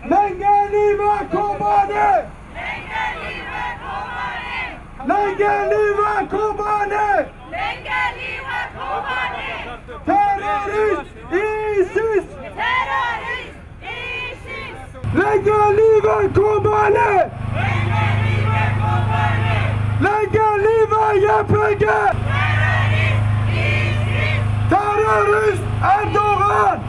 لنگلی و کوبانه تروریست ایسیس لنگلی و کوبانه لنگلی و YPG تروریست اردوغان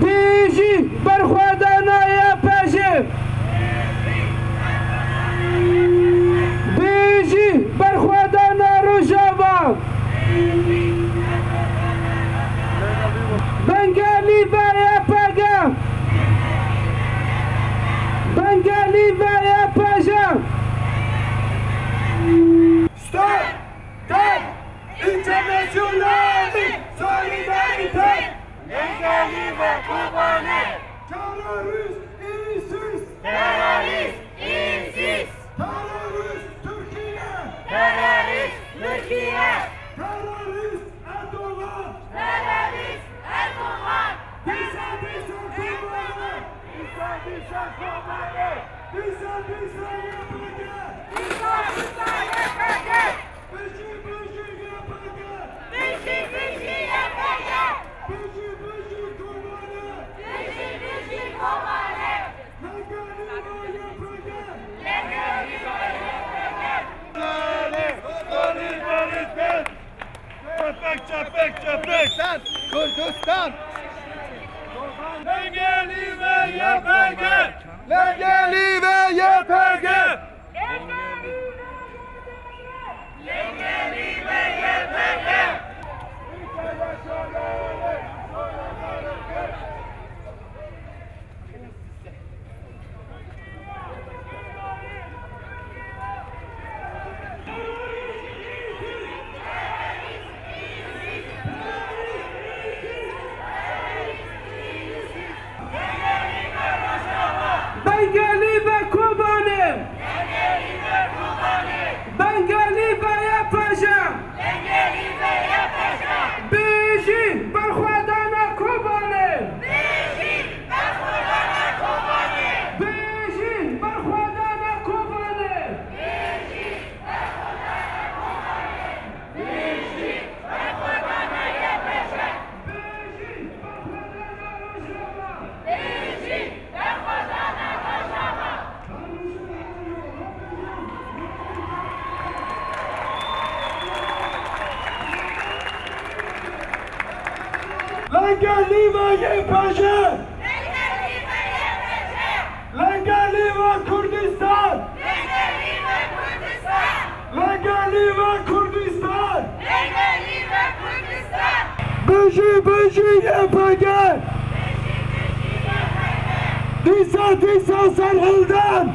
بیجی برخوردن YPG بیجی برخوردن روژاوا بنگالی و YPG بنگالی و YPG Stop that international solidarity لنگلی و کوبانه تروریست ایسیس تروریست ترکیه تروریست اردوغان دیسا کوبانه دیسا YPG Kurdistan! Kurdistan! لنگلی و YPG لنگلی و YPG بنگالی و کوبانه بنگالی و YPG بیجی برخوردن کوبانه بیجی برخوردن کوبانه لنگلی و YPG لنگلی و کردستان لنگلی و کردستان بیجی YPG دیسا سرهلدان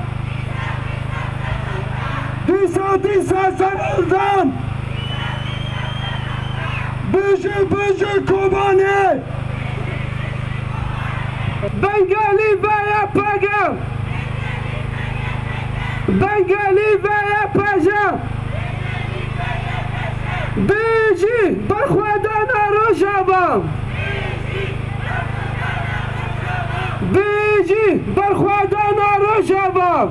دیسا سرهلدان بیجی کوبانه بنگالی و YPG بنگالی و YPG بیجی برخوردن روژاوا بیجی برخوردن روژاوا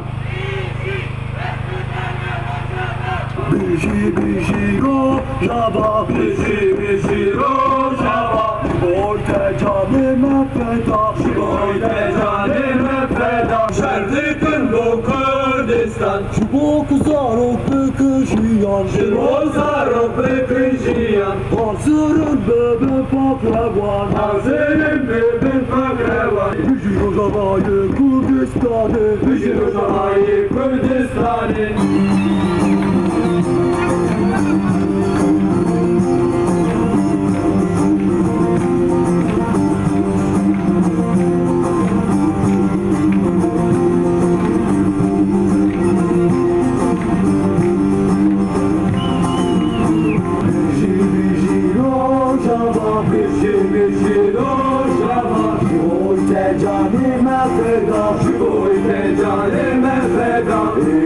بیجی روژاوا بیجی روژاوا شبایت جانم فدا شرق کلو کردستان شبو زارو بکشیان حاضرن ببین پاکروان بیجی روژاوای کردستانه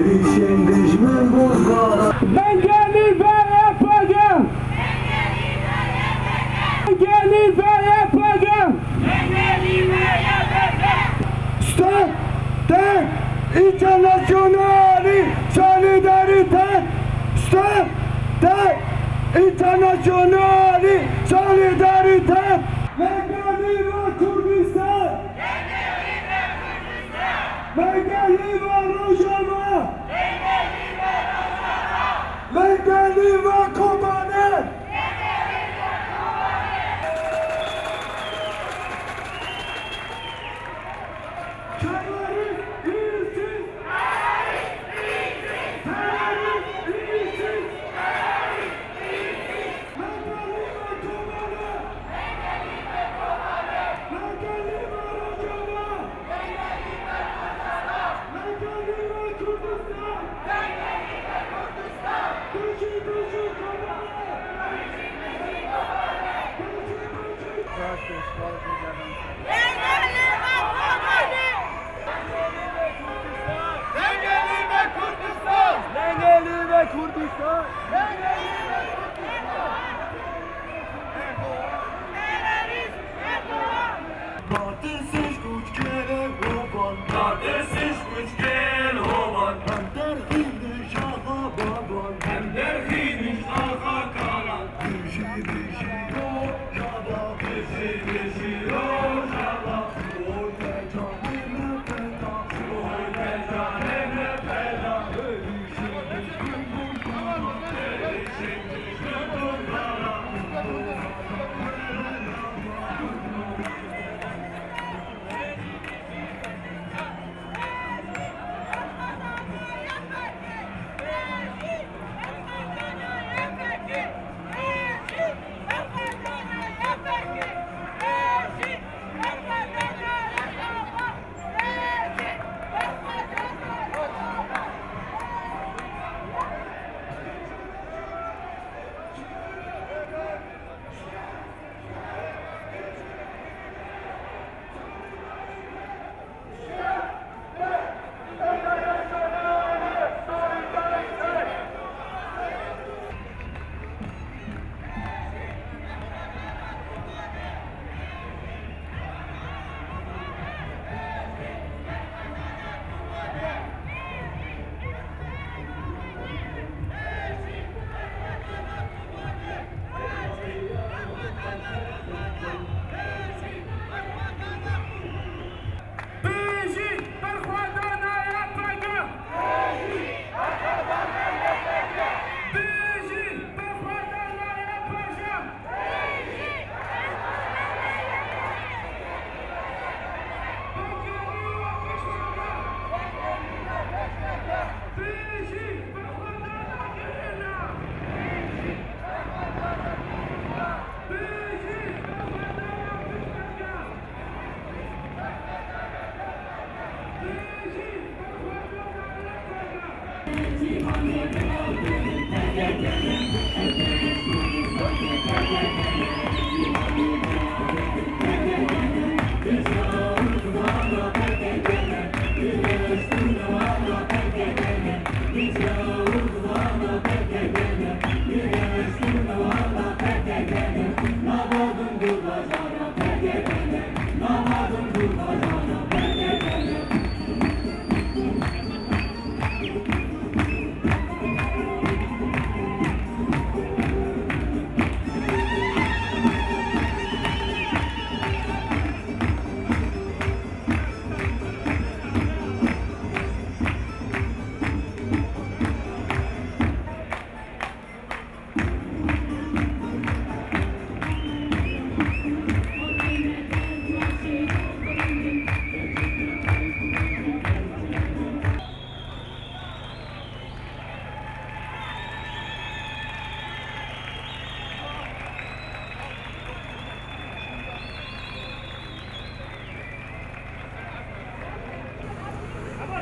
Erişen düşman internationale solidarität, støtte, internationale solidarität. Længe leve Kurdistan! Længe leve Rojava! Længe leve Kobane! Kurdistan! Kardeşiz güç gele hoban, kardeşiz güç gele hoban. Hem derhini şaha baban, hem derhini şaha kalan. Bişi bişi rojava, bişi bişi rojava. Oy be canime feda, oy be canime feda. Erişim düşkün bulgara, erişim düşkün bulgara.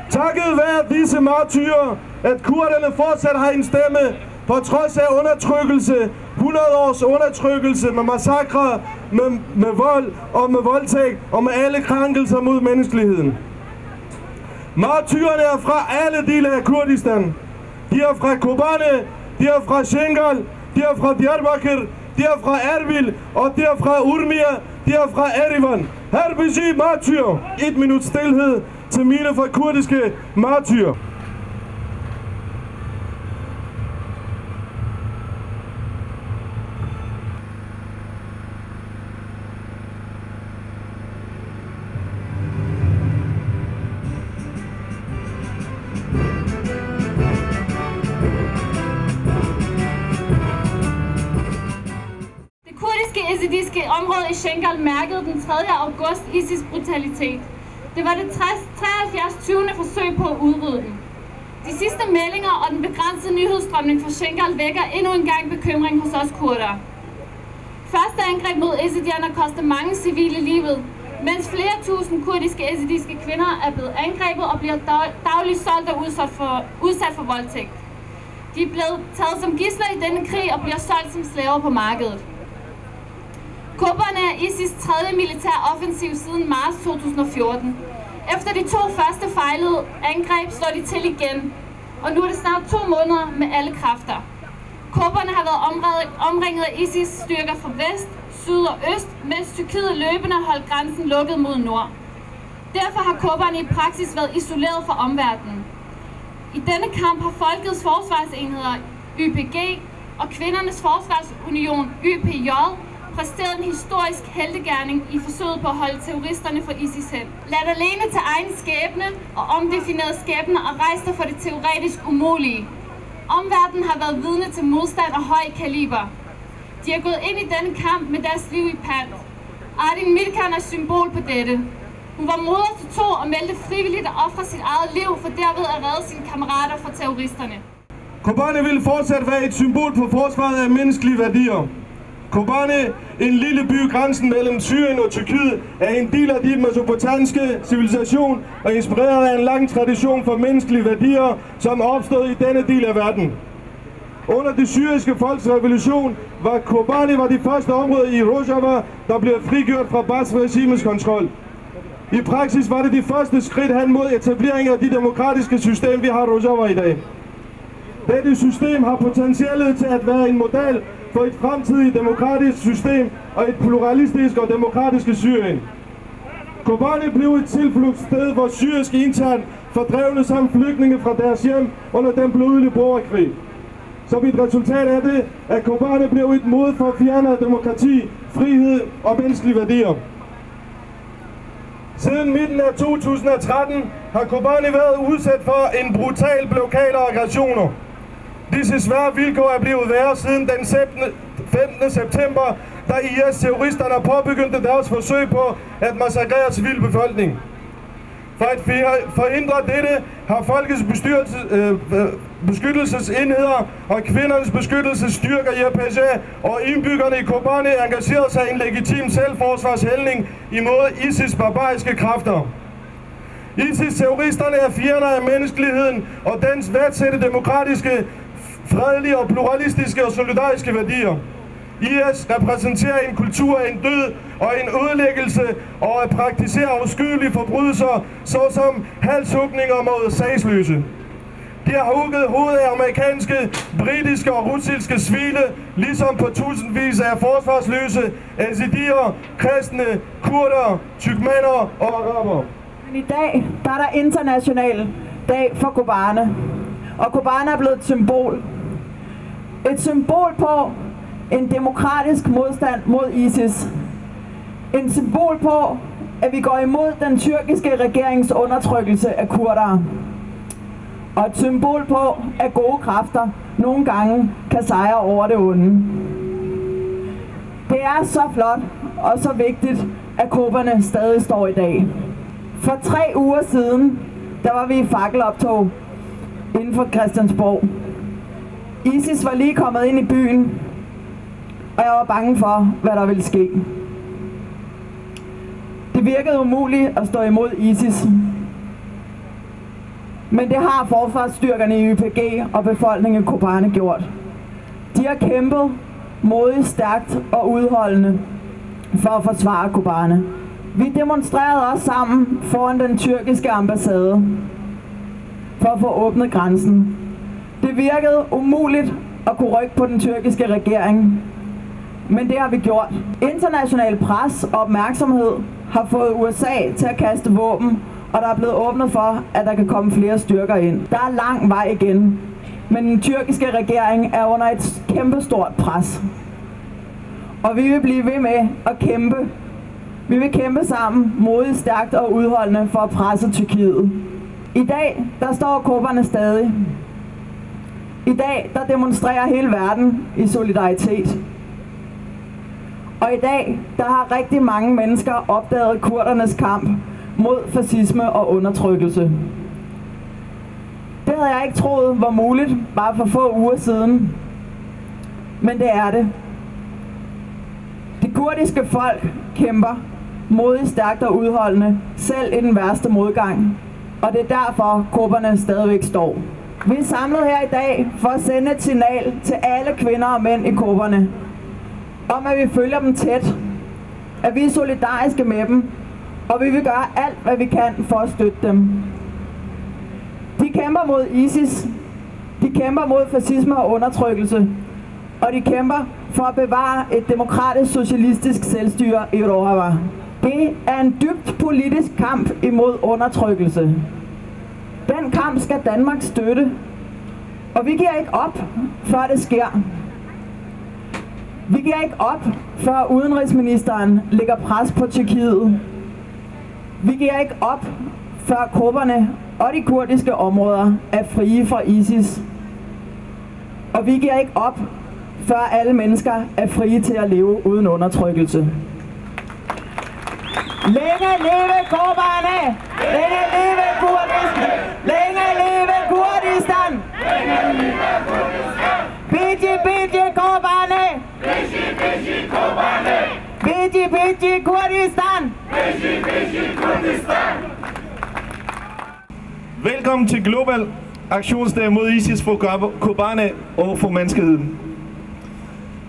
Takket være disse martyrer, at kurderne fortsat har en stemme, på trods af undertrykkelse, 100 års undertrykkelse med massakre, med vold og med voldtægt og med alle krænkelser mod menneskeligheden. Martyrerne er fra alle dele af Kurdistan. De er fra Kobane, de er fra Şengal, de er fra Diyarbakır, de er fra Erbil og de er fra Urmia, de er fra Erivan. Her besyg martyr. 1 minut stilhed til mine for kurdiske martyrer. Det ezidiske område i Şengal mærkede den 3. august ISIS brutalitet. Det var det 73. forsøg på at udrydde den. De sidste meldinger og den begrænsede nyhedsstrømning fra Şengal vækker endnu en gang bekymring hos os kurdere. Første angreb mod ezidierne kostede mange civile livet, mens flere tusind kurdiske ezidiske kvinder er blevet angrebet og bliver dagligt solgt og udsat for voldtægt. De er blevet taget som gidsler i denne krig og bliver solgt som slaver på markedet. Kobane er ISIS 3. militær offensiv siden marts 2014. Efter de 2 første fejlede angreb slår de til igen, og nu er det snart 2 måneder med alle kræfter. Kobane har været omringet af ISIS-styrker fra vest, syd og øst, mens Tyrkiet løbende holdt grænsen lukket mod nord. Derfor har Kobane i praksis været isoleret fra omverdenen. I denne kamp har Folkets Forsvarsenheder YPG og Kvindernes Forsvarsunion YPJ præsteret en historisk heltegerning i forsøget på at holde terroristerne for ISIS hen. Lad alene til egen skæbne og omdefineret skæbne og rejst dig for det teoretisk umulige. Omverdenen har været vidne til modstand og høj kaliber. De har gået ind i denne kamp med deres liv i pant. Ardin Milkan er symbol på dette. Hun var moder til 2 og meldte frivilligt at ofre sit eget liv for derved at redde sine kammerater fra terroristerne. Kobane vil fortsat være et symbol på forsvaret af menneskelige værdier. Kobane, en lille by grænsen mellem Syrien og Tyrkiet, er en del af den mesopotamiske civilisation og inspireret af en lang tradition for menneskelige værdier, som er opstået i denne del af verden. Under det syriske folks revolution var Kobane de første områder i Rojava, der blev frigjort fra Baath-regimets kontrol. I praksis var det de første skridt hen mod etablering af det demokratiske system, vi har i Rojava i dag. Dette system har potentiale til at være en model for et fremtidigt demokratisk system og et pluralistisk og demokratisk Syrien. Kobane blev et tilflugtssted, hvor syriske internt fordrevne samt flygtninge fra deres hjem under den blodige borgerkrig. Som et resultat af det, at Kobane blev et mod for at fjerne demokrati, frihed og menneskelige værdier. Siden midten af 2013 har Kobane været udsat for en brutal blokade og aggressioner. Disse svære vilkår er blevet værre siden den 15. september, da IS-terroristerne påbegyndte deres forsøg på at massakrere civilbefolkningen. For at forhindre dette har Folkets beskyttelsesenheder og kvindernes beskyttelsesstyrker i APJ og indbyggerne i Kobane engageret sig i en legitim selvforsvarshandling imod ISIS barbariske kræfter. ISIS-terroristerne er fjender af menneskeligheden og dens værdsætte demokratiske, fredelige og pluralistiske og solidariske værdier. IS repræsenterer en kultur af en død og en ødelæggelse og at praktisere afskyelige forbrydelser, såsom halshugninger mod sagsløse. De har hugget hovedet af amerikanske, britiske og russiske civile, ligesom på tusindvis af forsvarsløse ezidier, kristne, kurder, tyrkmaner og araber. Men i dag der er der international dag for Kobane, og Kobane er blevet et symbol. Et symbol på en demokratisk modstand mod ISIS. En symbol på, at vi går imod den tyrkiske regerings undertrykkelse af kurdere. Og et symbol på, at gode kræfter nogle gange kan sejre over det onde. Det er så flot og så vigtigt, at Kobane stadig står i dag. For 3 uger siden, der var vi i fakkeloptog inden for Christiansborg. ISIS var lige kommet ind i byen, og jeg var bange for, hvad der ville ske. Det virkede umuligt at stå imod ISIS. Men det har forsvarsstyrkerne i YPG og befolkningen i Kobane gjort. De har kæmpet modigt, stærkt og udholdende for at forsvare Kobane. Vi demonstrerede også sammen foran den tyrkiske ambassade for at få åbnet grænsen. Det virkede umuligt at kunne rykke på den tyrkiske regering, men det har vi gjort. International pres og opmærksomhed har fået USA til at kaste våben og der er blevet åbnet for, at der kan komme flere styrker ind. Der er lang vej igen, men den tyrkiske regering er under et kæmpestort pres. Og vi vil blive ved med at kæmpe. Vi vil kæmpe sammen, modigt, stærkt og udholdende for at presse Tyrkiet. I dag, der står koberne stadig. I dag, der demonstrerer hele verden i solidaritet. Og i dag, der har rigtig mange mennesker opdaget kurdernes kamp mod fascisme og undertrykkelse. Det havde jeg ikke troet var muligt bare for få uger siden. Men det er det. Det kurdiske folk kæmper modigt, stærkt og udholdende, selv i den værste modgang. Og det er derfor, koberne stadigvæk står. Vi er samlet her i dag for at sende et signal til alle kvinder og mænd i koberne, om at vi følger dem tæt, at vi er solidariske med dem, og vi vil gøre alt, hvad vi kan for at støtte dem. De kæmper mod ISIS, de kæmper mod fascisme og undertrykkelse, og de kæmper for at bevare et demokratisk socialistisk selvstyre i Rojava. Det er en dybt politisk kamp imod undertrykkelse. Den kamp skal Danmark støtte, og vi giver ikke op, før det sker. Vi giver ikke op, før udenrigsministeren lægger pres på Tyrkiet. Vi giver ikke op, før koberne og de kurdiske områder er frie fra ISIS. Og vi giver ikke op, før alle mennesker er frie til at leve uden undertrykkelse. Længe leve koberne! Længe leve Kurdistan! Længe leve Kurdistan! Længe leve Kurdistan! Bidji bidji koberne! Bidji bidji koberne! Bidji bidji Kurdistan! Bidji bidji Kurdistan! Velkommen til Global Aktionsdag mod ISIS for Kobane og for menneskeheden.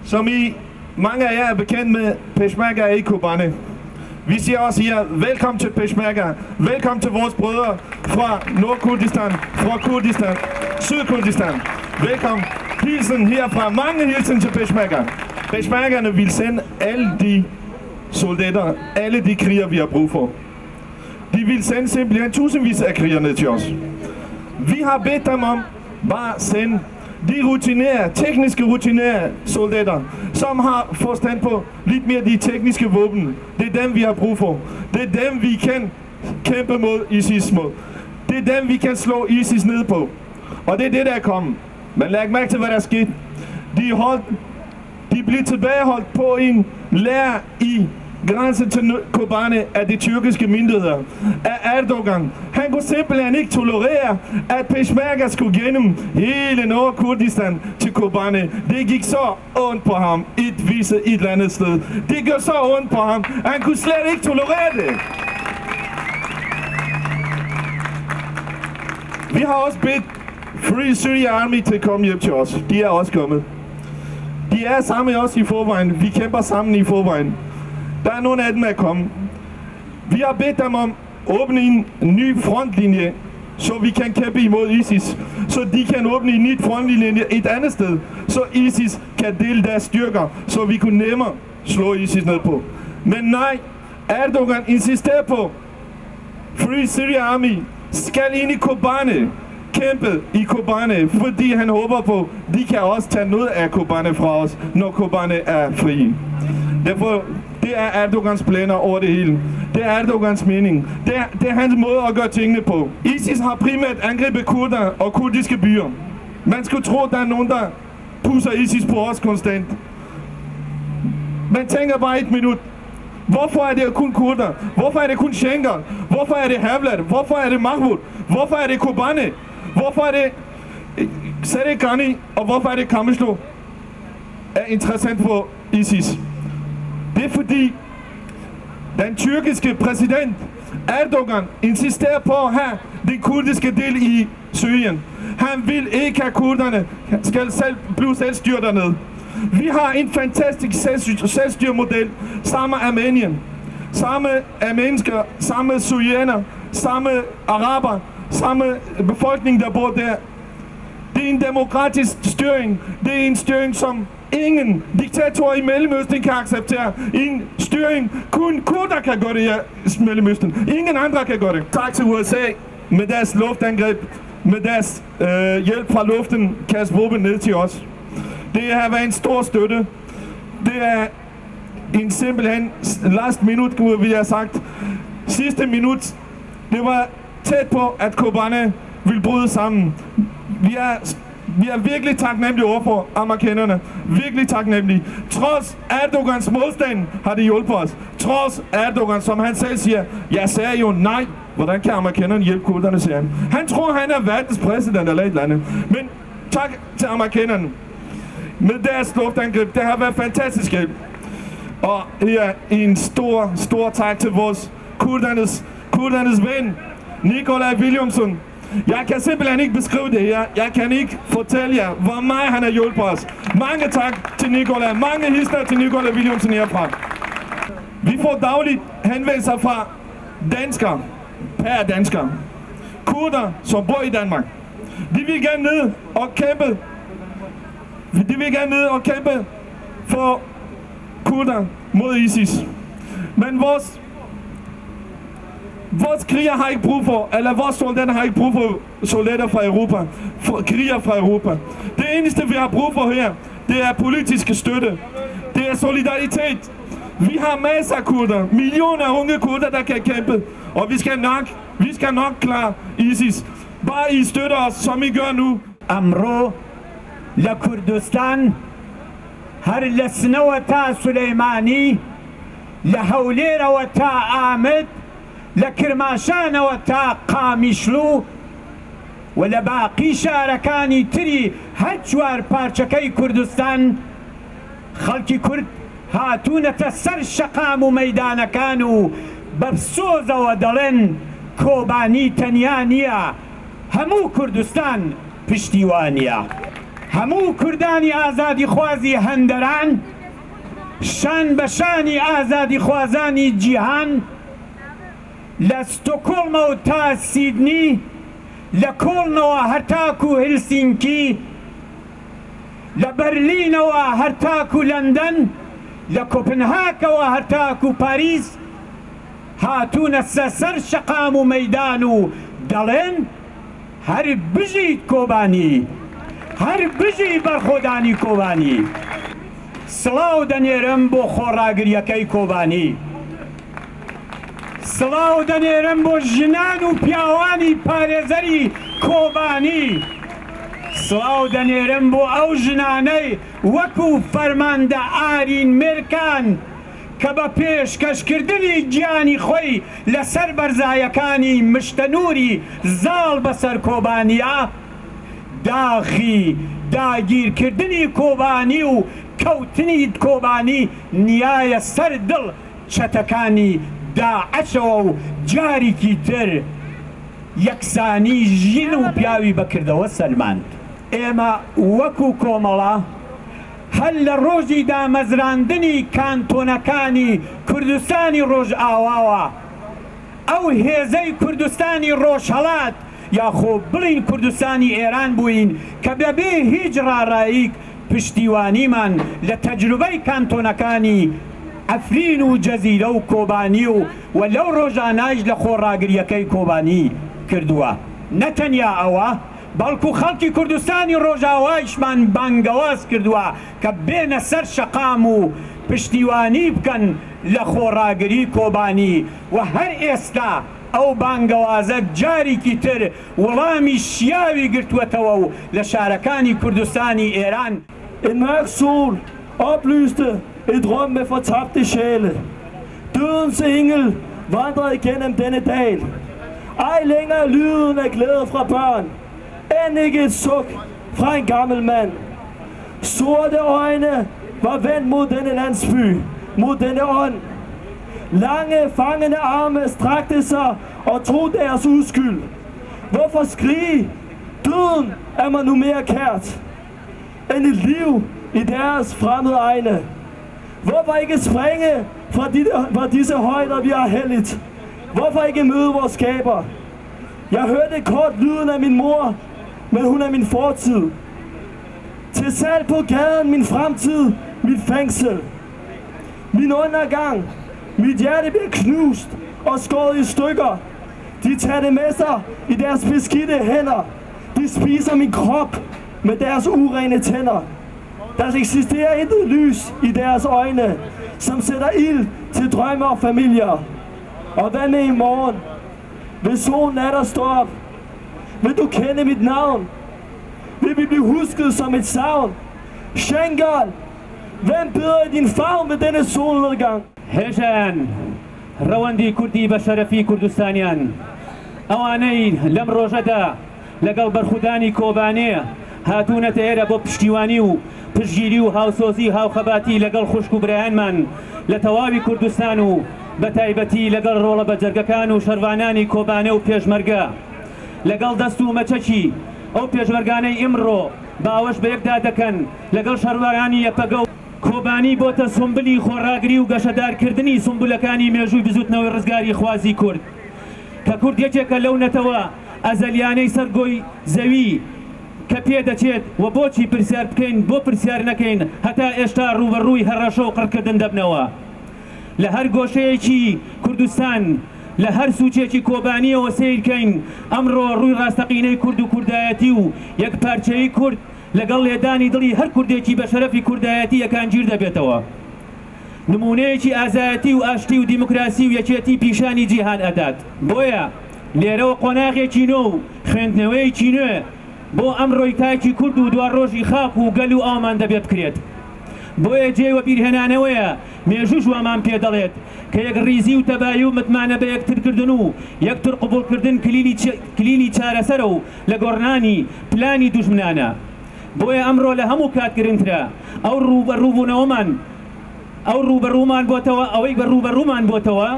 Som I mange af jer er bekendt med, Peshmerga er i Kobane. Vi siger også her, velkommen til Peshmerga, velkommen til vores brødre fra Nordkurdistan, fra Kurdistan, Sydkurdistan. Velkommen. Hilsen herfra, mange hilsen til Peshmerga. Peshmergerne vil sende alle de soldater, alle de kriger, vi har brug for. De vil sende simpelthen tusindvis af krigerne til os. Vi har bedt dem om bare sende de rutinerede, tekniske rutinerede soldater, som har forstand på lidt mere de tekniske våben. Det er dem, vi har brug for. Det er dem, vi kan kæmpe mod ISIS mod. Det er dem, vi kan slå ISIS ned på. Og det er det, der er kommet. Men læg mærke til, hvad der er sket. De blev tilbageholdt på en lejr i grænsen til Kobane af de tyrkiske myndigheder, af Erdogan. Han kunne simpelthen ikke tolerere, at Peshmerga skulle gennem hele Nordkurdistan til Kobane. Det gik så ondt på ham, et eller andet sted. Det gjorde så ondt på ham, at han kunne slet ikke tolerere det. Vi har også bedt Free Syria Army til at komme hjem til os. De er også kommet. De er sammen med os i forvejen. Vi kæmper sammen i forvejen. Der er nogle af dem, der er kommet. Vi har bedt dem om at åbne en ny frontlinje, så vi kan kæmpe imod ISIS. Så de kan åbne en ny frontlinje et andet sted, så ISIS kan dele deres styrker, så vi kunne nemmere slå ISIS ned på. Men nej, Erdogan insisterer på, Free Syria Army skal ind i Kobane, kæmpe i Kobane, fordi han håber på, de kan også tage noget af Kobane fra os, når Kobane er fri. Derfor, det er Erdogans planer over det hele. Det er Erdogans mening. Det er hans måde at gøre tingene på. ISIS har primært angrebet kurder og kurdiske byer. Man skulle tro, der er nogen, der pusser ISIS på os konstant. Man tænker bare et minut. Hvorfor er det kun kurder? Hvorfor er det kun Schengen? Hvorfor er det Havlat? Hvorfor er det Mahmoud? Hvorfor er det Kobane? Hvorfor er det Sarekani? Og hvorfor er det Kamishlo? Er interessant for ISIS. Det er fordi den tyrkiske præsident Erdogan insisterer på at have den kurdiske del i Syrien. Han vil ikke have kurderne skal blive selvstyre dernede. Vi har en fantastisk selvstyremodel sammen med Armenien. Samme armensker, samme syrianer, samme araber, samme befolkning, der bor der. Det er en demokratisk styring. Det er en styring, som ingen diktator i Mellemøsten kan acceptere. En styring. Kun kurder kan gøre det her i Mellemøsten. Ingen andre kan gøre det. Tak til USA med deres luftangreb, med deres hjælp fra luften, kaste våben ned til os. Det har været en stor støtte. Det er en simpelthen last minute, kunne vi have sagt. Sidste minut, det var tæt på, at Kobane ville bryde sammen. Vi er virkelig taknemmelige overfor amerikanerne. Virkelig taknemmelige. Trods Erdogans modstand har de hjulpet os. Trods Erdogan, som han selv siger, jeg sagde jo nej. Hvordan kan amerikanerne hjælpe kurderne, siger han. Han tror, han er verdens præsident eller et eller andet. Men tak til amerikanerne. Med deres luftangreb, det har været fantastisk hjælp. Og her en stor tak til vores kurdernes ven, Nikolaj Villumsen. Jeg kan simpelthen ikke beskrive det her. Jeg kan ikke fortælle jer, hvor meget han har hjulpet os. Mange tak til Nikolaj. Mange hilsner til Nikolaj Villumsen herfra. Vi får dagligt henvendelser fra danskere, danskere, kurder, som bor i Danmark. De vil gerne ned og kæmpe for kurder mod ISIS. Men vores kriger har ikke brug for, eller vores soldater har ikke brug for soldater fra Europa, kriger fra Europa. Det eneste vi har brug for her, det er politiske støtte. Det er solidaritet. Vi har masser af kurder, millioner af unge kurder, der kan kæmpe, og vi skal nok klare ISIS. Bare I støtter os, som I gør nu. امرو لكردستان هر لسنوتا سليماني لهولير وتا آمد لكرماشان وتا قامشلو ولباقي شاركاني تري هجوار بارچكي كردستان خلقي كرد هاتون تسر شقام ميدان كانوا برسوز ودلن كوباني تنيانيا همو كردستان پشتیوانیا همو کردانی آزادی خوازی هندران شان بشانی آزادی خوازانی جیهان لستوکولم و تا سیدنی لکولن و هرتاکو هلسینکی لبرلین و هرتاکو لندن لکوپنهاک و هرتاکو پاریس هاتون سر شقام و میدانو دلن هر بجی کوبانی هر بجی برخودانی کوبانی سلاو دنیرم بو خوراگریکی کوبانی سلاو دنیرم بو جنان و پیاوانی پارێزەری کوبانی سلاو دنیرم بو او جنانی وکو فرمانده آرین مرکان کە بە پێشکەشکردنی گیانی خۆی لەسەر بەرزایەکانی مشتەنووری زاڵ بەسەر کۆبانیا داخی داگیرکردنی کۆبانی و کەوتنی کۆبانی نیایە سەر دڵ چەتەکانی داعەشەوە و جارێکی تر یەکسانی ژین و پیاوی بەکردەوە سەلماند. ئێمە وەکو کۆمەڵە هەل لە ڕۆژی دامەزراندنی کانتۆنەکانی کوردستانی ڕۆژئاواوە ئەو هێزەی کوردستانی ڕۆژهەڵات یاخۆ بڵین کوردستانی ئێران بووین کە بەبێ هیچ ڕاڕاییک پشتیوانیمان لە تەجروبەی کانتۆنەکانی ئەفرین و جەزیرە و کۆبانی و لەو ڕۆژانایش لە خۆڕاگریەکەی کۆبانی کردووە. نەتەنیا ئەوە بەڵکو خەڵکی کوردستانی ڕۆژاوایشمان بانگەواز کردووە کە بێنە سەر شەقام و پشتیوانی بکەن لە خۆڕاگری کۆبانی و هەر ئێستا ئەو بانگەوازە جارێکی تر وەڵامی شیاوی گرتووەتەوە و لە شارەکانی کوردستانی ئێران. En mørk sol oplyste et rum med fortabte sjæle. Dødens engel vandrede igennem denne dal. Ej længere lyden af glæde fra børn. End ikke et suk fra en gammel mand. Sorte øjne var vendt mod denne landsby, mod denne ånd. Lange, fangende arme strakte sig og tog deres uskyld. Hvorfor skrige? Døden er mig nu mere kært end et liv i deres fremmede egne. Hvorfor ikke springe fra disse højder, vi har helligt? Hvorfor ikke møde vores skaber? Jeg hørte kort lyden af min mor, men hun er min fortid. Til salg på gaden min fremtid, mit fængsel. Min undergang Mit hjerte bliver knust og skåret i stykker. De tager det med sig i deres beskidte hænder. De spiser min krop med deres urene tænder. Der eksisterer intet lys i deres øjne, som sætter ild til drømme og familier. Og hvad med i morgen? Hvis solen er der står op, vil du kende mit navn? Vil vi blive husket som et savn? Schengal, hvem beder i din favn ved denne solnedgang? هێژان ڕەوەندی کوردی بە شەرەفی کوردستانیان ئەوانەی لەم ڕۆژەدا لەگەڵ بەرخودانی کۆبانێ هاتوونەتە ئێرە بۆ پشتیوانی و پشتگیری و هاوسۆزی هاوخەباتی لەگەڵ خوشک و برایانمان لە تەواوی کوردستان و بە تایبەتی لەگەڵ ڕۆڵە بەجەرگەکان و شەروانانی کۆبانە و پێشمەرگە لەگەڵ دەست و مەچەکی ئەو پێشمەرگانەی ئیمڕۆ باوەش بە یەکدا دەکەن لەگەڵ شەروانانی یەپەگە و کۆبانی بۆتە سومبلی خۆڕاگری و گەشەدارکردنی سومبولەکانی مێژووی بزوتنەوەی ڕزگاری خوازی کورد کە کورد یەکێکە لەو نەتەوە ئەزەلیانەی سەرگۆی زەوی کە پێدەچێت و بۆچی پرسیار بکەین بۆ پرسیار نەکەین هەتا ئێشتا ڕوبەڕووی هەڕەشە و قڕکردن دەبنەوە لە هەر گۆشەیەکی کوردستان لە هەر سوچێکی کۆبانیەوە سیرکەین ئەمڕۆ ڕووی ڕاستەقینەی کورد و کوردایەتی و یەکپارچەی کورد لەگەڵ لێدانی دڵی هەر کوردێکی بە شەرەفی کوردایەتی یەکانگیر دەبێتەوە نمونەیەکی ئازایەتی و ئاشتی و دیموکراسی و یەکێتی پیشانی جیهان ئەدات بۆیە لێرەوە قۆناغێکی نۆ و خوێندنەوەیەکی نوێ بۆ ئەم ڕۆیتایکی کورد و دوار ڕۆژی خاک و گەل و ئاومان دەبێت بکرێت بۆیە جێوە بیرهێنانەوەیە مێژوش وامان پێ دەڵێت کە یەک ڕیزی و تەبایی و متمانە بە یەکترکردن و یەکتر قبولکردن کلیلی چارەسەرە و لە گۆڕنانی پلانی دوژمنانە بۆیە ئەمڕۆ لە هەموو کات گرنگترە ئەو ڕوبەڕووبوونەوەمان ئەو ڕوبەڕوومان بۆتەوە ئەوەی بە ڕوبەڕوومان بۆتەوە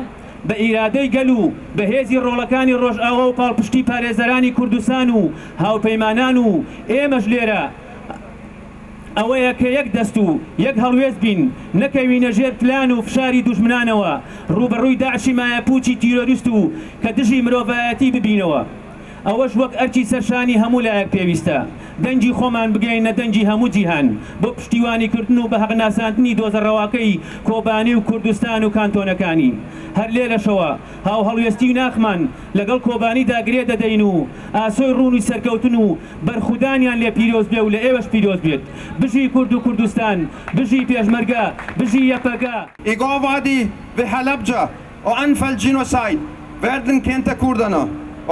بە ئیرادەی گەل و بەهێزی ڕۆڵەکانی ڕۆژئاوا و پاڵپشتی پارێزەرانی کوردستان و هاوپەیمانان و ئێمەش لێرە ئەوەیە کە یەک دەست و یەک هەڵوێز بین نەکەوینە ژێر پلان و فشاری دوژمنانەوە ڕوبەڕووی داعشی مایەپوچی تیرۆریست و کە دژی مرۆڤایەتی ببینەوە ئەوەش وەک ئەرکی سەرشانی هەموو لایەک پێویستە دەنجی خۆمان بگەینە دەنجی هەموو جیهان بۆ پشتیوانی کردن و بە هەقناساندنی دۆزەڕەواکەی کۆبانی و کوردستان و کانتۆنەکانی هەر لێرەشەوە هاو هەڵوێستی و ناخمان لەگەڵ کۆبانی داگرێ دەدەین و ئاسۆی ڕوونی سەرکەوتن و بەرخودانیان لێ پیرۆز بێ و لە ئێوەش پیرۆز بێت بژی کورد و کوردستان بژی پێشمەرگە بژی یەپەگە Igår var de ved Halabja og anfald genocide. Verden kendte kurderne.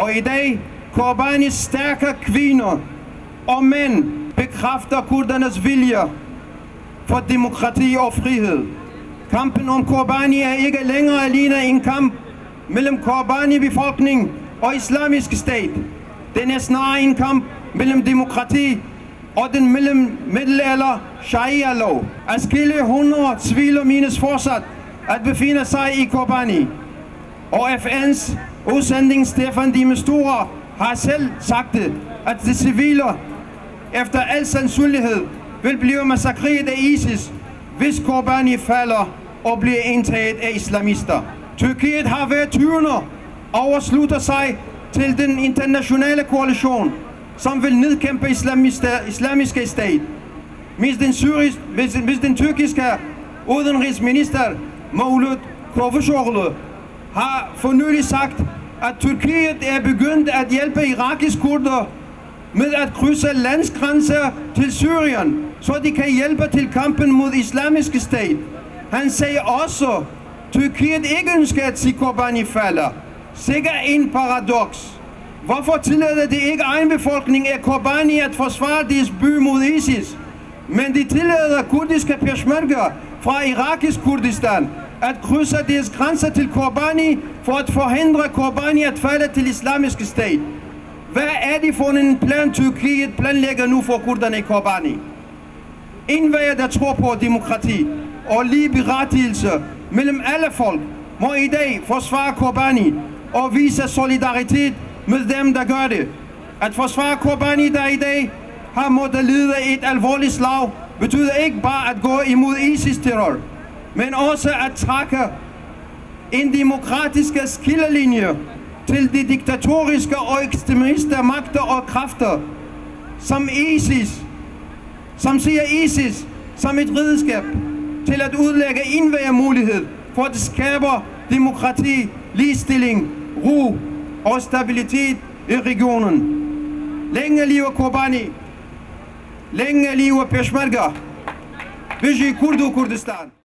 Og i dag Kobani stærker kvinder og mænd bekræfter kurdernes vilje for demokrati og frihed. Kampen om Kobani er ikke længere alene en kamp mellem Kobani-befolkning og islamisk stat. Den er snarere en kamp mellem demokrati og den middelalder sharia-lov. Adskillige hundrede civile menes fortsat at befinde sig i Kobani. Og FN's udsending Stefan de Mistura har selv sagt det, at de civile efter al sandsynlighed vil blive massakreret af ISIS, hvis Kobani falder og bliver indtaget af islamister. Tyrkiet har været tyvende og slutter sig til den internationale koalition, som vil nedkæmpe islamiske stat. Hvis den tyrkiske udenrigsminister Mevlut Cavusoglu har for nylig sagt, at Tyrkiet er begyndt at hjælpe irakiske kurder med at krydse landsgrænser til Syrien, så de kan hjælpe til kampen mod islamisk stat. Han sagde også, at Tyrkiet ikke ønsker at se Kobani falder. Sikkert en paradoks. Hvorfor tillader de ikke egen befolkning af Kobani at forsvare deres by mod ISIS, men de tillader kurdiske peshmerga fra irakisk Kurdistan at krydse deres grænser til Kobani for at forhindre Kobani at falde til islamisk stat? Hvad er det for en plan, Tyrkiet planlægger nu for kurderne i Kobani? Enhver, der tror på demokrati og lige berettigelse mellem alle folk, må i dag forsvare Kobani og vise solidaritet med dem, der gør det. At forsvare Kobani, der i dag har måttet lide et alvorligt slag, betyder ikke bare at gå imod ISIS-terror, men også at trække en demokratisk skillelinje til de diktatoriske og ekstremistiske magter og kræfter, som ser ISIS som et redskab til at udlægge enhver mulighed for at skabe demokrati, ligestilling, ro og stabilitet i regionen. Længe leve Kobani. Længe leve Peshmerga. Viji Kurdu Kurdistan.